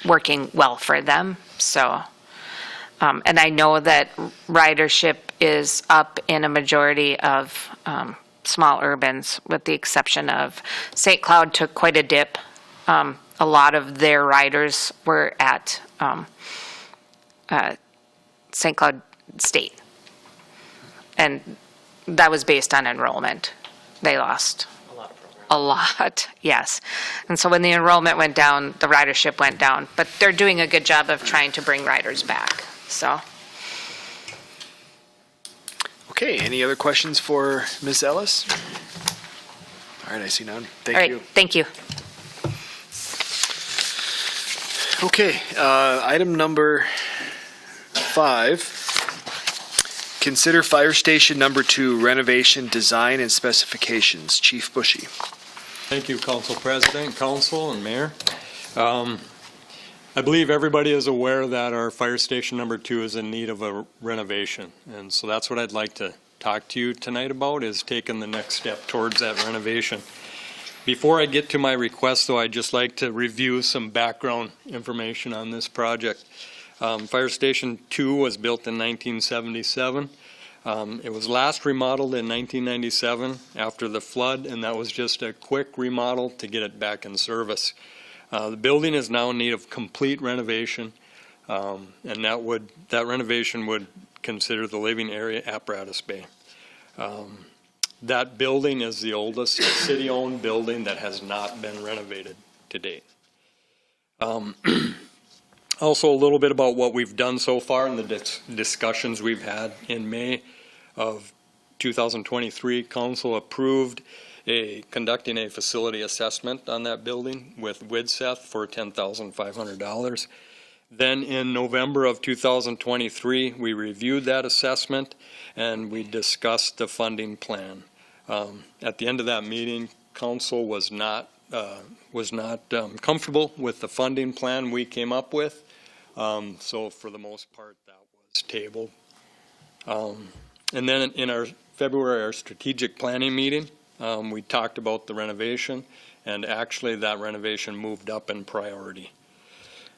working well for them. So, and I know that ridership is up in a majority of small urbans, with the exception of St. Cloud took quite a dip. A lot of their riders were at St. Cloud State. And that was based on enrollment. They lost a lot, yes. And so when the enrollment went down, the ridership went down. But they're doing a good job of trying to bring riders back, so. Okay, any other questions for Ms. Ellis? All right, I see none. All right, thank you. Okay, item number 5. Consider Fire Station Number 2 renovation design and specifications. Chief Boushee. Thank you, Council President, Council, and Mayor. I believe everybody is aware that our Fire Station Number 2 is in need of a renovation. And so that's what I'd like to talk to you tonight about, is taking the next step towards that renovation. Before I get to my request, though, I'd just like to review some background information on this project. Fire Station 2 was built in 1977. It was last remodeled in 1997 after the flood, and that was just a quick remodel to get it back in service. The building is now in need of complete renovation, and that renovation would consider the living area apparatus bay. That building is the oldest city-owned building that has not been renovated to date. Also, a little bit about what we've done so far in the discussions we've had. In May of 2023, Council approved conducting a facility assessment on that building with WIDSEF for $10,500. Then in November of 2023, we reviewed that assessment and we discussed the funding plan. At the end of that meeting, Council was not comfortable with the funding plan we came up with. So for the most part, that was tabled. And then in our strategic planning meeting, we talked about the renovation, and actually that renovation moved up in priority.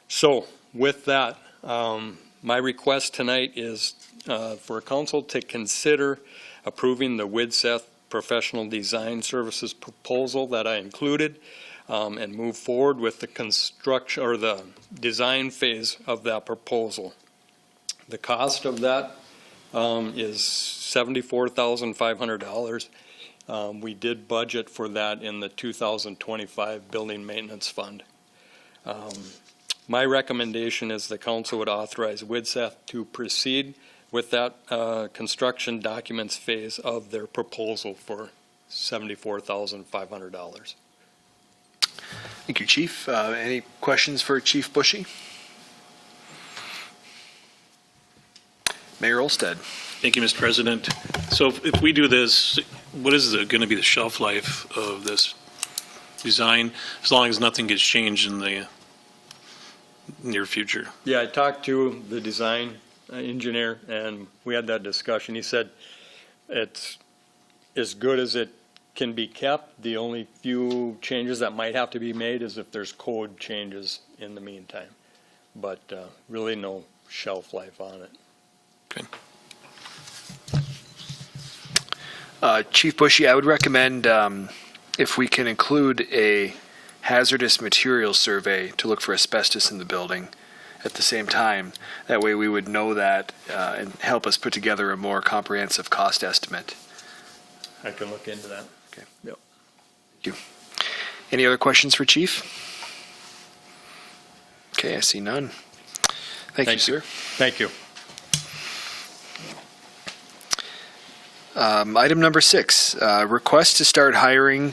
So with that, my request tonight is for council to consider approving the WIDSEF professional design services proposal that I included, and move forward with the construction or the design phase of that proposal. The cost of that is $74,500. We did budget for that in the 2025 building maintenance fund. My recommendation is the council would authorize WIDSEF to proceed with that construction documents phase of their proposal for $74,500. Thank you, Chief. Any questions for Chief Boushee? Mayor Olsted. Thank you, Mr. President. So if we do this, what is going to be the shelf life of this design, as long as nothing gets changed in the near future? Yeah, I talked to the design engineer and we had that discussion. He said it's as good as it can be kept. The only few changes that might have to be made is if there's code changes in the meantime, but really no shelf life on it. Okay. Chief Boushee, I would recommend if we can include a hazardous materials survey to look for asbestos in the building at the same time. That way we would know that and help us put together a more comprehensive cost estimate. I can look into that. Okay. Yep. Thank you. Any other questions for Chief? Okay, I see none. Thank you, sir. Thank you. Item number 6, request to start a hiring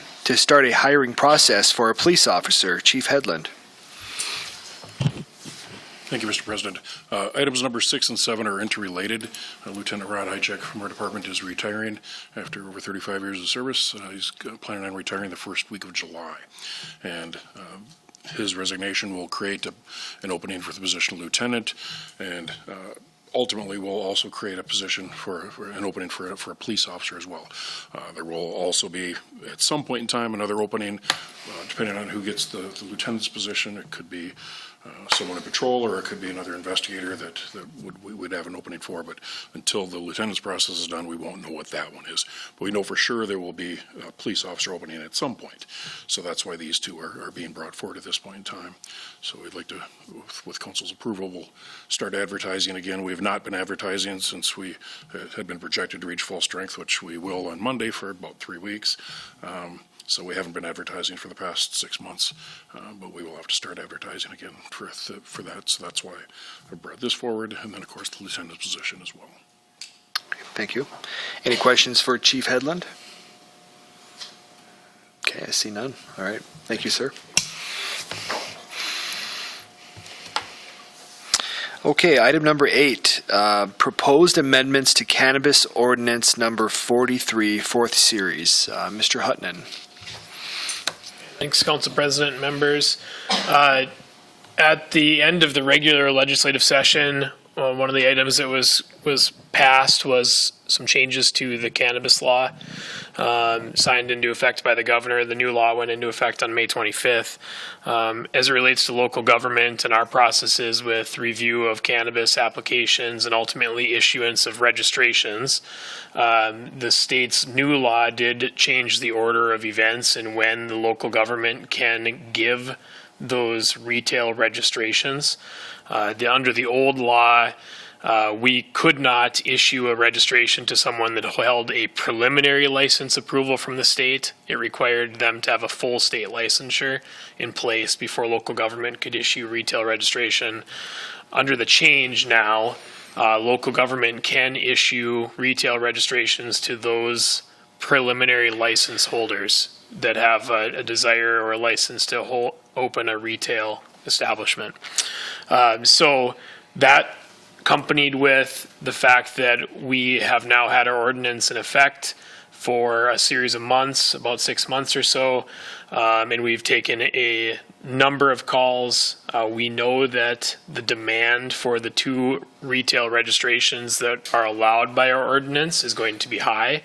process for a police officer. Chief Hedlund. Thank you, Mr. President. Items number 6 and 7 are interrelated. Lieutenant Rod Hychek from our department is retiring after over 35 years of service. He's planning on retiring the first week of July. And his resignation will create an opening for the position of lieutenant, and ultimately will also create a position for an opening for a police officer as well. There will also be, at some point in time, another opening, depending on who gets the lieutenant's position. It could be someone in patrol, or it could be another investigator that we would have an opening for. But until the lieutenant's process is done, we won't know what that one is. But we know for sure there will be a police officer opening at some point. So that's why these two are being brought forward at this point in time. So we'd like to, with council's approval, we'll start advertising again. We have not been advertising since we had been projected to reach full strength, which we will on Monday for about 3 weeks. So we haven't been advertising for the past 6 months, but we will have to start advertising again for that. So that's why I brought this forward, and then of course the lieutenant's position as well. Thank you. Any questions for Chief Hedlund? Okay, I see none. All right. Thank you, sir. Okay, item number 8, proposed amendments to Cannabis Ordinance number 43, fourth series. Mr. Huttunen. Thanks, Council President, members. At the end of the regular legislative session, one of the items that was passed was some changes to the cannabis law, signed into effect by the governor. The new law went into effect on May 25th. As it relates to local government and our processes with review of cannabis applications and ultimately issuance of registrations, the state's new law did change the order of events and when the local government can give those retail registrations. Under the old law, we could not issue a registration to someone that held a preliminary license approval from the state. It required them to have a full state licensure in place before local government could issue retail registration. Under the change now, local government can issue retail registrations to those preliminary license holders that have a desire or a license to open a retail establishment. So that, accompanied with the fact that we have now had our ordinance in effect for a series of months, about 6 months or so, and we've taken a number of calls. We know that the demand for the 2 retail registrations that are allowed by our ordinance is going to be high.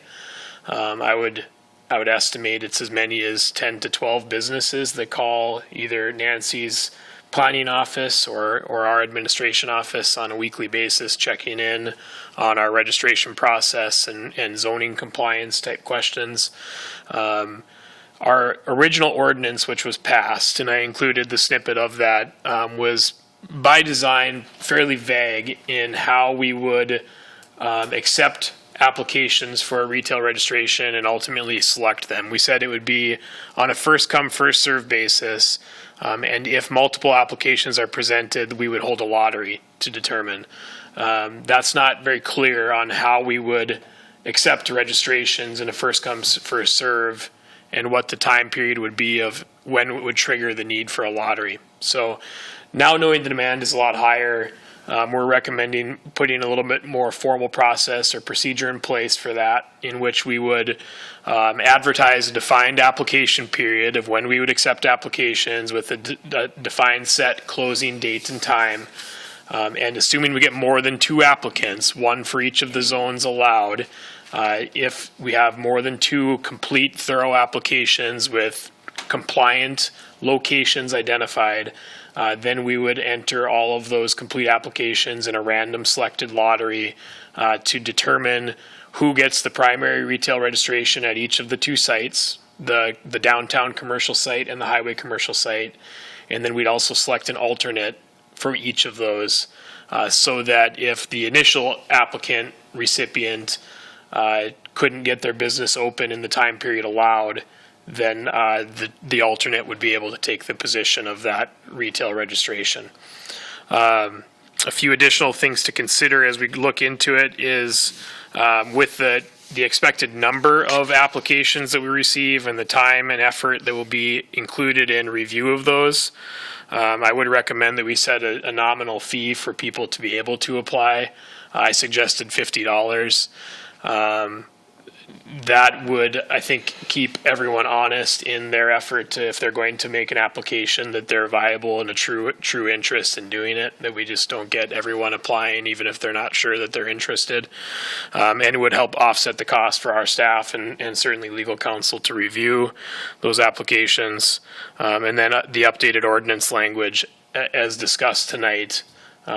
I would estimate it's as many as 10 to 12 businesses that call either Nancy's planning office or our administration office on a weekly basis, checking in on our registration process and zoning compliance type questions. Our original ordinance, which was passed, and I included the snippet of that, was by design fairly vague in how we would accept applications for a retail registration and ultimately select them. We said it would be on a first come, first served basis. And if multiple applications are presented, we would hold a lottery to determine. That's not very clear on how we would accept registrations in a first come, first serve, and what the time period would be of when it would trigger the need for a lottery. So now knowing the demand is a lot higher, we're recommending putting a little bit more formal process or procedure in place for that, in which we would advertise a defined application period of when we would accept applications with a defined set closing date and time. And assuming we get more than 2 applicants, 1 for each of the zones allowed, if we have more than 2 complete, thorough applications with compliant locations identified, then we would enter all of those complete applications in a random selected lottery to determine who gets the primary retail registration at each of the 2 sites, the downtown commercial site and the highway commercial site. And then we'd also select an alternate for each of those so that if the initial applicant recipient couldn't get their business open in the time period allowed, then the alternate would be able to take the position of that retail registration. A few additional things to consider as we look into it is with the expected number of applications that we receive and the time and effort that will be included in review of those. I would recommend that we set a nominal fee for people to be able to apply. I suggested $50. That would, I think, keep everyone honest in their effort to, if they're going to make an application, that they're viable and a true interest in doing it, that we just don't get everyone applying, even if they're not sure that they're interested. And it would help offset the cost for our staff and certainly legal counsel to review those applications. And then the updated ordinance language, as discussed tonight,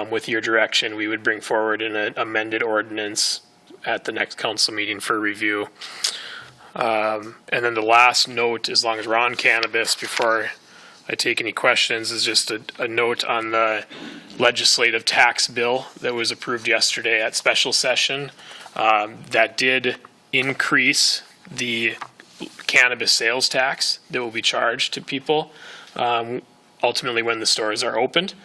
with your direction, we would bring forward an amended ordinance at the next council meeting for review. And then the last note, as long as we're on cannabis, before I take any questions, is just a note on the legislative tax bill that was approved yesterday at special session. That did increase the cannabis sales tax that will be charged to people ultimately when the stores are opened.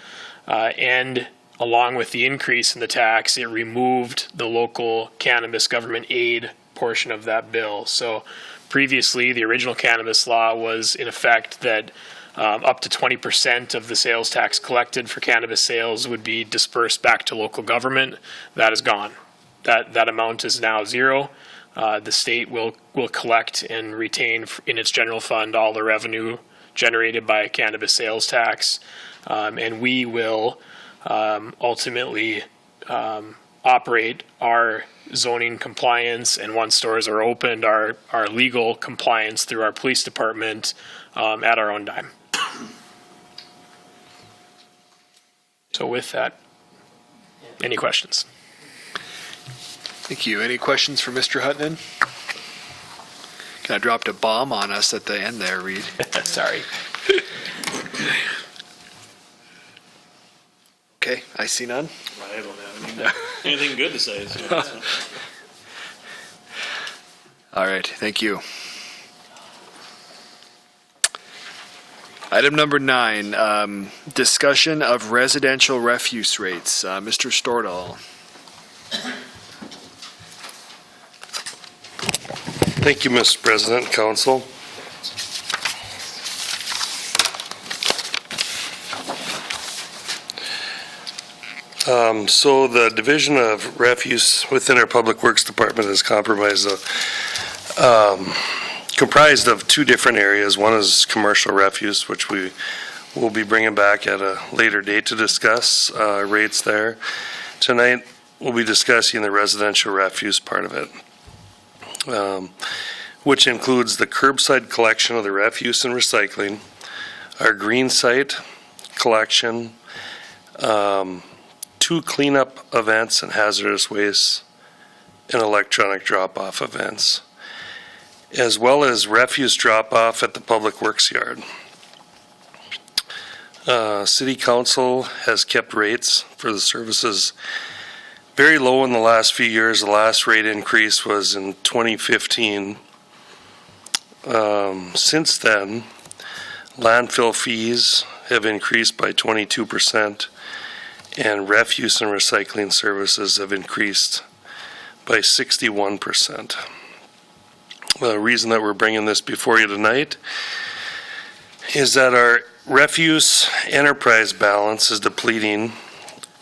And along with the increase in the tax, it removed the local cannabis government aid portion of that bill. So previously, the original cannabis law was in effect that up to 20% of the sales tax collected for cannabis sales would be dispersed back to local government. That is gone. That amount is now zero. The state will collect and retain in its general fund all the revenue generated by cannabis sales tax, and we will ultimately operate our zoning compliance, and once stores are opened, our legal compliance through our police department at our own dime. So with that, any questions? Thank you. Any questions for Mr. Huttunen? Kind of dropped a bomb on us at the end there, Reid. Sorry. Okay, I see none. I don't have anything good to say. So All right, thank you. Item number 9, discussion of residential refuse rates. Mr. Stordahl. Thank you, Mr. President, Council. So the Division of Refuse within our Public Works Department is comprised of 2 different areas. One is commercial refuse, which we will be bringing back at a later date to discuss rates there. Tonight, we'll be discussing the residential refuse part of it, which includes the curbside collection of the refuse and recycling, our green site collection, 2 cleanup events and hazardous waste, and electronic drop-off events, as well as refuse drop-off at the Public Works Yard. City Council has kept rates for the services very low in the last few years. The last rate increase was in 2015. Since then, landfill fees have increased by 22%, and refuse and recycling services have increased by 61%. The reason that we're bringing this before you tonight is that our refuse enterprise balance is depleting,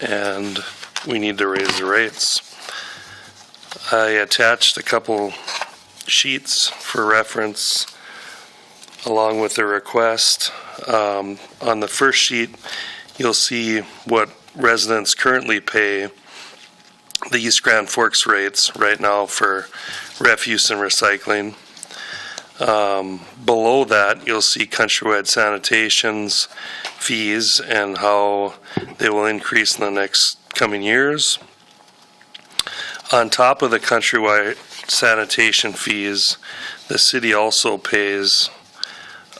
and we need to raise the rates. I attached a couple sheets for reference along with the request. On the first sheet, you'll see what residents currently pay the East Grand Forks rates right now for refuse and recycling. Below that, you'll see countrywide sanitation's fees and how they will increase in the next coming years. On top of the countrywide sanitation fees, the city also pays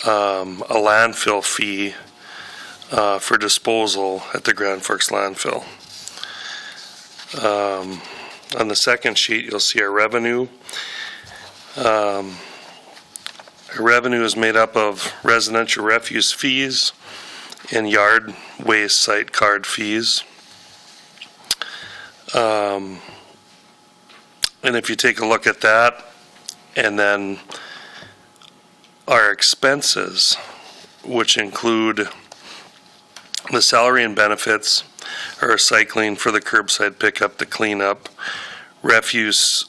a landfill fee for disposal at the Grand Forks landfill. On the second sheet, you'll see our revenue. Our revenue is made up of residential refuse fees and yard waste site card fees. And if you take a look at that, and then our expenses, which include the salary and benefits, our recycling for the curbside pickup, the cleanup, refuse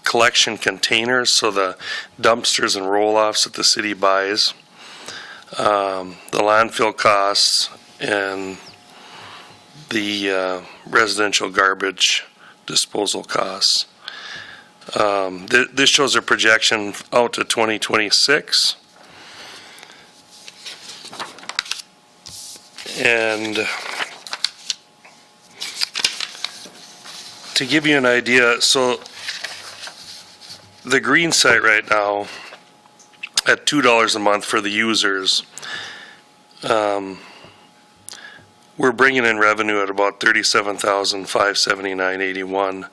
collection containers, so the dumpsters and roll-offs that the city buys, the landfill costs, and the residential garbage disposal costs. This shows a projection out to 2026. And to give you an idea, so the green site right now at $2 a month for the users, we're bringing in revenue at about $37,579.81.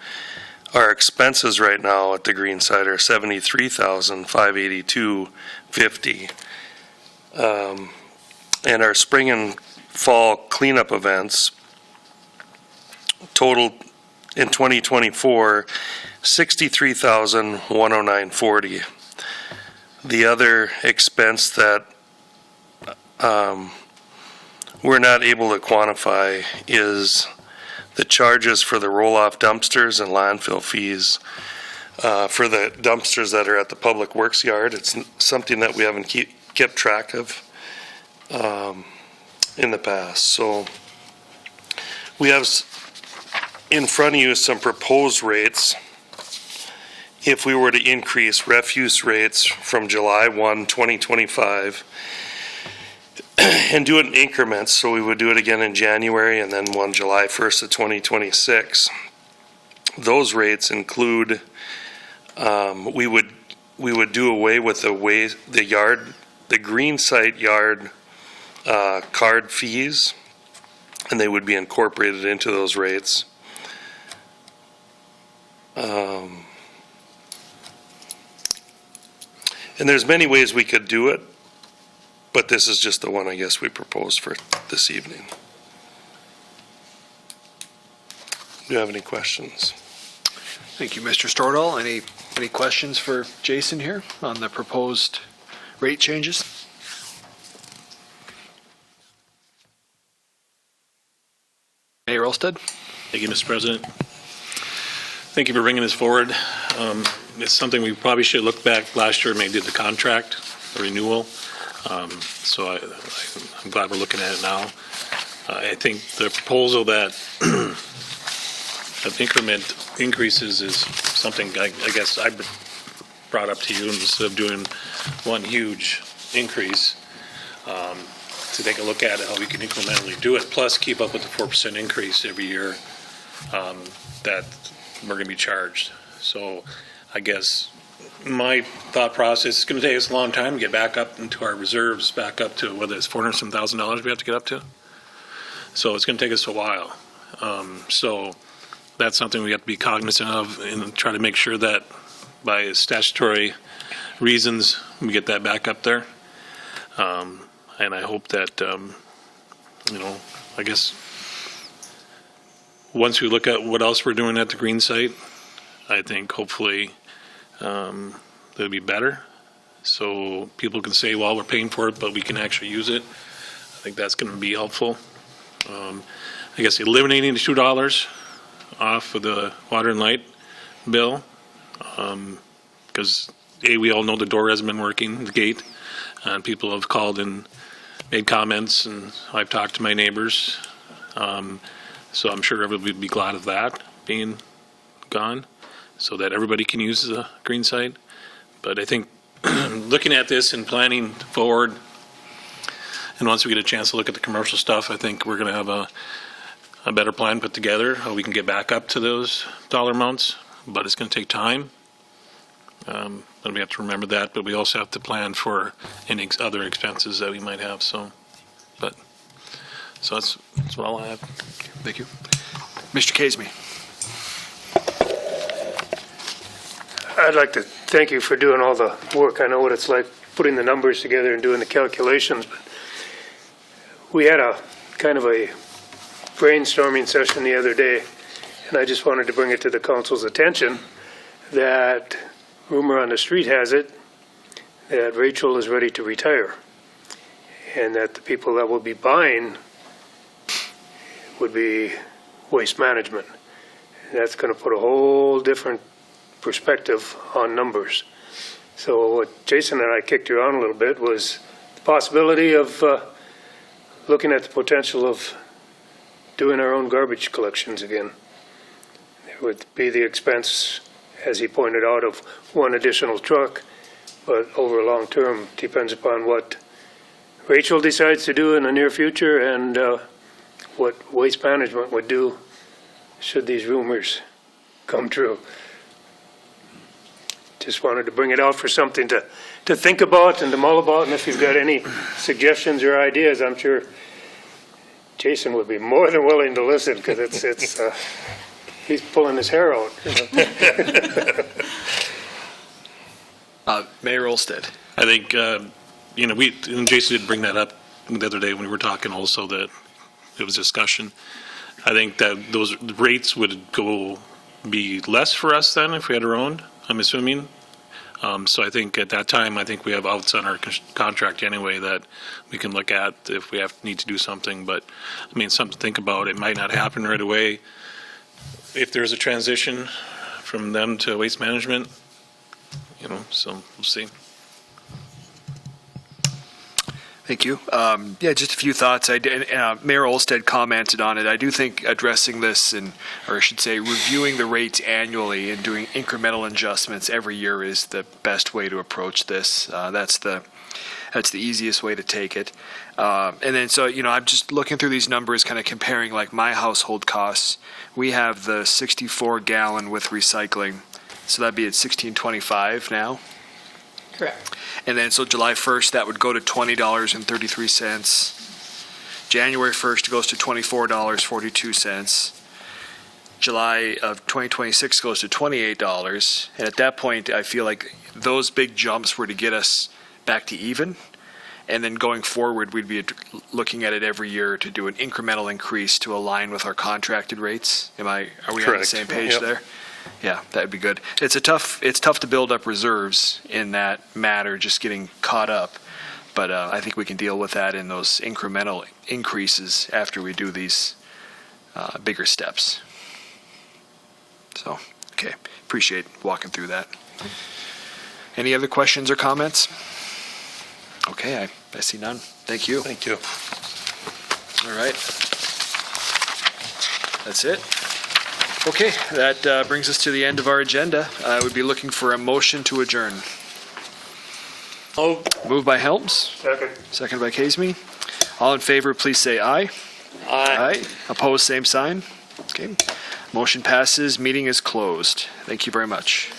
Our expenses right now at the green site are $73,582.50. And our spring and fall cleanup events total in 2024 $63,109.40. The other expense that we're not able to quantify is the charges for the roll-off dumpsters and landfill fees. For the dumpsters that are at the Public Works Yard, it's something that we haven't kept track of in the past. So we have in front of you some proposed rates. If we were to increase refuse rates from July 1, 2025, and do it in increments, so we would do it again in January and then one July 1st of 2026. Those rates include, we would do away with the green site yard card fees, and they would be incorporated into those rates. And there's many ways we could do it, but this is just the one I guess we proposed for this evening. Do you have any questions? Thank you, Mr. Stordahl. Any questions for Jason here on the proposed rate changes? Mayor Olsted? Thank you, Mr. President. Thank you for bringing this forward. It's something we probably should look back last year, maybe did the contract, the renewal. So I'm glad we're looking at it now. I think the proposal that of increment increases is something I guess I brought up to you instead of doing one huge increase, to take a look at it, how we can incrementally do it, plus keep up with the 4% increase every year that we're going to be charged. So I guess my thought process is going to take us a long time to get back up into our reserves, back up to whether it's $400,000 we have to get up to. So it's going to take us a while. So that's something we have to be cognizant of and try to make sure that by statutory reasons we get that back up there. And I hope that, I guess once we look at what else we're doing at the green site, I think hopefully it'll be better. So people can say, well, we're paying for it, but we can actually use it. I think that's going to be helpful. I guess eliminating the $2 off of the water and light bill, because we all know the door hasn't been working, the gate, and people have called and made comments, and I've talked to my neighbors. So I'm sure everybody would be glad of that being gone, so that everybody can use the green site. But I think looking at this and planning forward, and once we get a chance to look at the commercial stuff, I think we're going to have a better plan put together, how we can get back up to those dollar amounts. But it's going to take time. And we have to remember that, but we also have to plan for any other expenses that we might have. So that's all I have. Thank you. Mr. Casemy. I'd like to thank you for doing all the work. I know what it's like putting the numbers together and doing the calculations, but we had a kind of a brainstorming session the other day, and I just wanted to bring it to the council's attention that rumor on the street has it that Rachel is ready to retire, and that the people that will be buying would be Waste Management. And that's going to put a whole different perspective on numbers. So what Jason and I kicked around a little bit was the possibility of looking at the potential of doing our own garbage collections again. It would be the expense, as he pointed out, of one additional truck, but over a long term depends upon what Rachel decides to do in the near future and what Waste Management would do should these rumors come true. Just wanted to bring it out for something to think about and to mull about, and if you've got any suggestions or ideas, I'm sure Jason would be more than willing to listen, because it's he's pulling his hair out. Mayor Olsted. I think, and Jason did bring that up the other day when we were talking also, that it was discussion. I think that those rates would be less for us then if we had our own, I'm assuming. So I think at that time, I think we have outs on our contract anyway that we can look at if we need to do something. But, I mean, something to think about. It might not happen right away. If there's a transition from them to waste management, so we'll see. Thank you. Yeah, just a few thoughts. Mayor Olsted commented on it. I do think addressing this, or I should say reviewing the rates annually and doing incremental adjustments every year is the best way to approach this. That's the easiest way to take it. And then, so, I'm just looking through these numbers, kind of comparing like my household costs. We have the 64 gallon with recycling. So that'd be at $16.25 now. Correct. And then, so July 1st, that would go to $20.33. January 1st, it goes to $24.42. July of 2026 goes to $28. And at that point, I feel like those big jumps were to get us back to even. And then going forward, we'd be looking at it every year to do an incremental increase to align with our contracted rates. Are we on the Correct. same page Yep. there? Yeah, that'd be good. It's tough to build up reserves in that matter, just getting caught up. But I think we can deal with that in those incremental increases after we do these bigger steps. So, okay, appreciate walking through that. Any other questions or comments? Okay, I see none. Thank you. Thank you. All right. That's it. Okay, that brings us to the end of our agenda. I would be looking for a motion to adjourn. Moved by Helms, Second. second by Caseme. All in favor, please say aye. Aye. Opposed, same sign. Okay. Motion passes. Meeting is closed. Thank you very much.